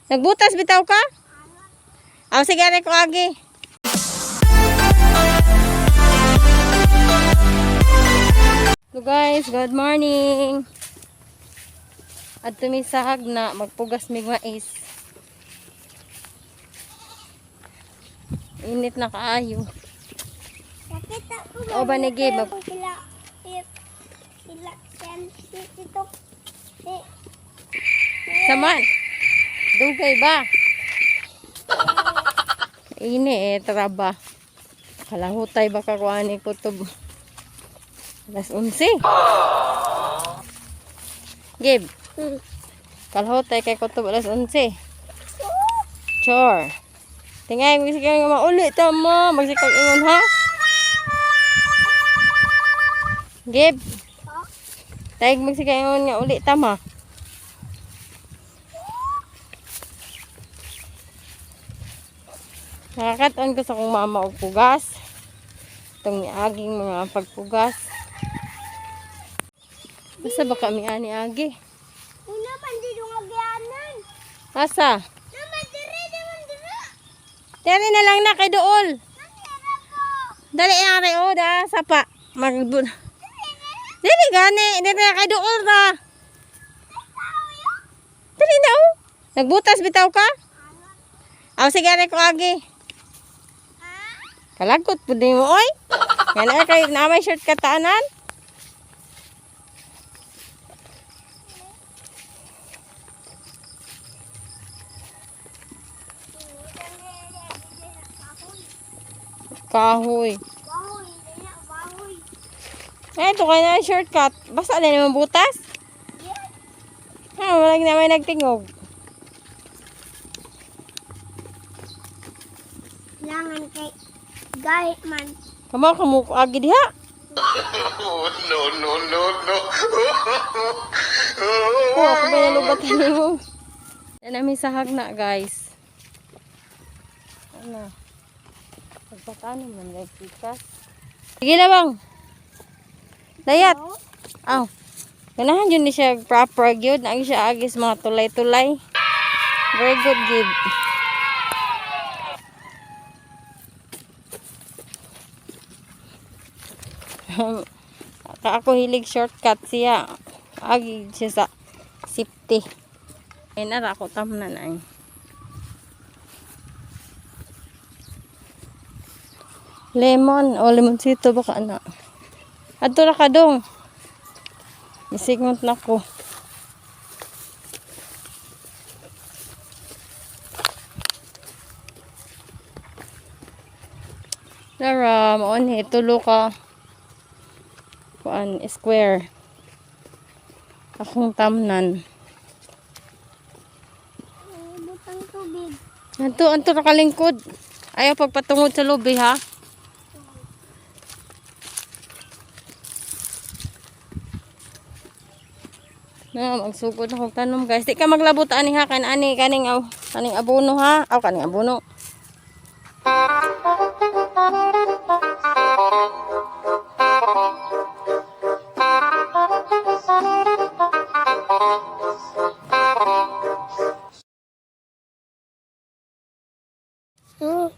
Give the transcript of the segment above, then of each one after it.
Nagbutas bitaw ka? Aw sige ari ko agi. So guys, good morning. At tumisahag na magpugas mig mais. Init na kaayo. O ba nigi mag Saman. Dugay ba? Ini traba. Kalahutay ba ka kuani kutob. Alas 11. Gib. Kalahutay kay kutob alas 11. Chor. Tingay mo sige nga mauli ta mo, magsikag ingon ha. Gib. Tayag magsikag ingon nga uli ta ma. Nakakaton ko sa kong mama og pugas. Itong aging mga pagpugas. Asa ba kami ani agi? Una man di dong agyanan. Asa? Naman dire. Dali na lang na kay dool. Dali na rin o da sapa. Magbun. Dali gani. Dali na kay dool ra. Dali na o. Nagbutas bitaw ka? Aw sige rin ko agi. Kalagot po din mo oy. Yan na kayo na may shortcut taanan. Kahoy. Ito kayo na shortcut. Basta alin naman butas? Ha, walang na may nagtingog. Langan kay gahit man. Kamu agi diha. No. Oh, ako ba nalubat mo? Yan namin sahag na guys. Ano? Pagpatano man nagpikas. Sige na bang. Dayat. Aw. Ganahan yun ni siya proper gyud. Naagi siya agis mga tulay-tulay. Very good gid. Ako hilig shortcut siya. Agi siya sa safety. Ay nara ako tamnan ay. Lemon o lemon sito baka na. Adto ra ka dong. Isigmont na ko. Nara mo ni tulo ka. Kuan square. Akong tamnan. Butang tubig. Anto ra kalingkod. Ayaw pagpatungod sa lobby ha. Na magsugod akong tanom guys. Di ka maglabot ani ha kaning kaning abono ha. Aw kaning abono.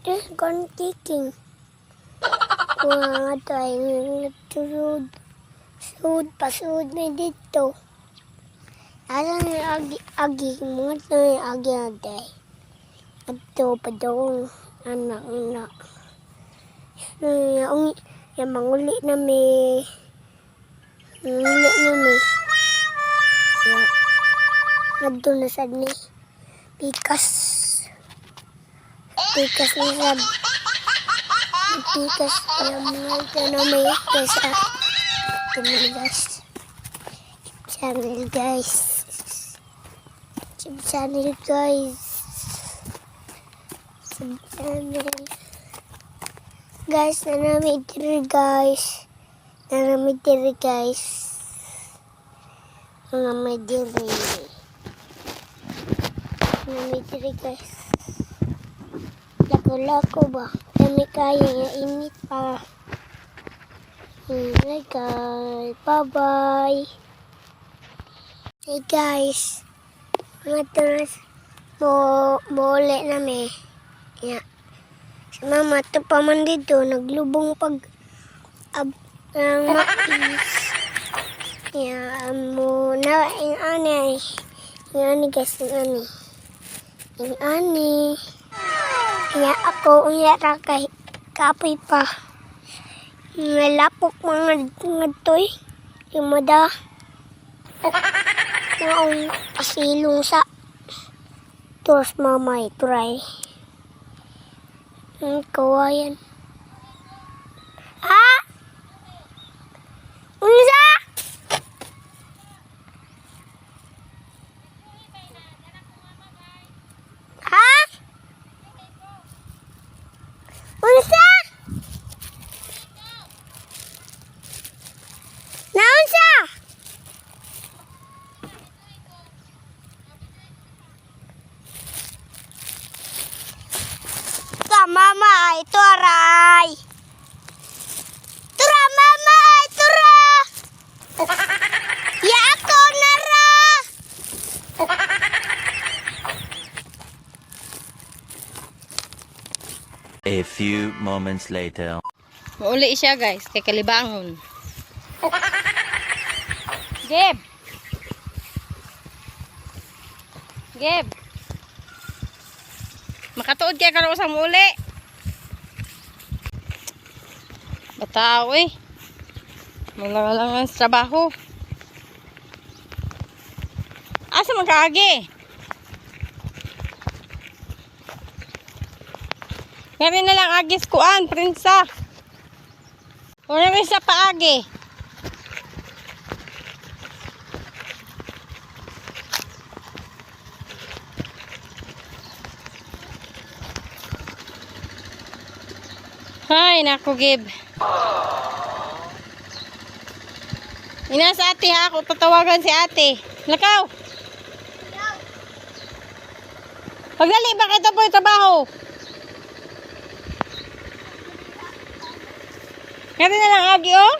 Just gone kicking. Mga tayo pasud na dito. Alam na agi mga tayo agi na day. Ato pa daw anak. Yung manguli na may nagdo na sad ni pikas na sad pikas yung mga ito na may kesa guys channel guys nanami diri guys guys lako ba kami kaya nga init pa. Hey guys, bye bye. Hey guys, mga tunas Bole na me. Ya. Si mama to pa man dito naglubong pag ang mais. Ya mo na ing ani. Ing ani guys, ing ani. Ing ani. Ya ako unya ra kay kapoy pa. Ngalapok mga ngadtoy. Imada. Ang pasilong sa terus mama try. Kawayan. Ah! Unsa? Ha? Unsa? Naunsa? Mama, ito aray. Tura, mama, ito ra. Ya ako na ra. A few moments later. Mauli siya guys, kay kalibangon. Geb! Geb! Makatuod kaya ka na usang muli. Bataw eh. Malalangan sa trabaho. Asa magkaagi? Ngayon na lang agis kuan, prinsa. Una rin sa paagi. Hay, naku, Gib. Ina sa ate ha, ako tatawagan si ate. Lakaw! Pagdali, bakit ito po yung trabaho? Ngayon na lang agi, oh.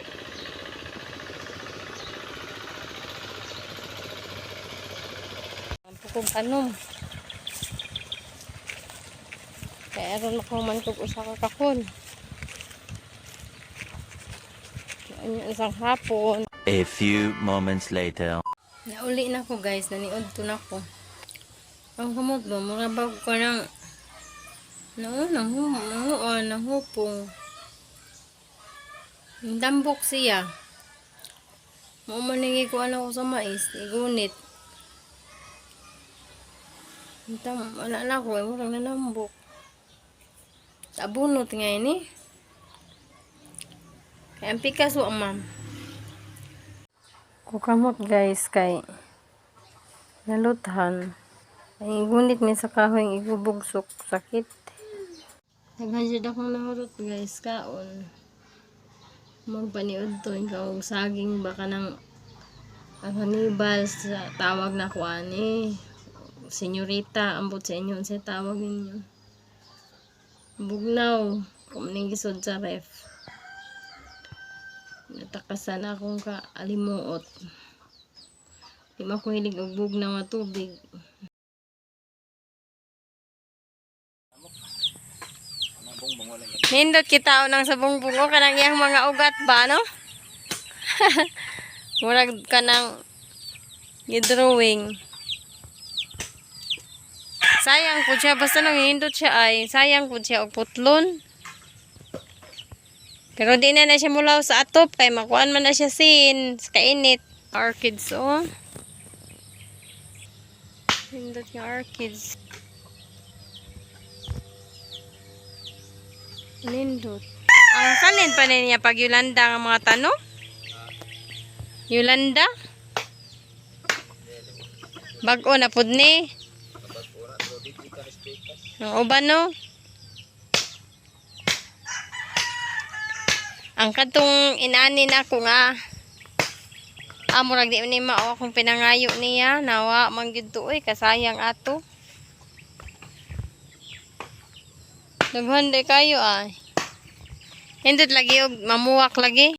Ang pukong panom. Kaya ron makuman kong usa ka kakon. Ano isang hapon. A few moments later. Nauli na ko guys, naniod to na ko. Ang kamot ba, mga bago ka ng nahupong. Yung dambok siya. Mamanigi ko ano ko sa mais, igunit. Wala na ko, walang nanambok. Abunot ngayon eh. Kaya ang Picasso ang ma'am. Kukamot guys kay naluthan. Ay gunit mi sa kahoy igubugsok sakit. Naghanjud akong nahurot guys kaon. Magpaniod to ikaw saging baka ng ang Hannibal sa tawag na ko ani. Senyorita ambot sa inyo sa tawag ninyo. Bugnaw kung gisod sa ref. Natakasan akong kaalimuot. Di makuhilig og bugnaw nga tubig. Nindot kita o ng sabong bungo kanang iyang mga ugat ba, no? Murag ka ng drawing. Sayang po siya. Basta nang nindot siya ay sayang po siya og putlon. Pero di na siya mulaw sa atop kay makuan man na siya sin sa kainit. Orchids, oh. Nindot nga orchids. Nindot. Ang kanin pa niya pag Yolanda ng mga tanong? Yolanda? Bago na pud ni. Ang uban no? Ang katong inani na ko nga murag di ni mao akong pinangayo niya nawa man gyud to kasayang ato. Daghan day kayo ay. Hindot lagi og mamuwak lagi.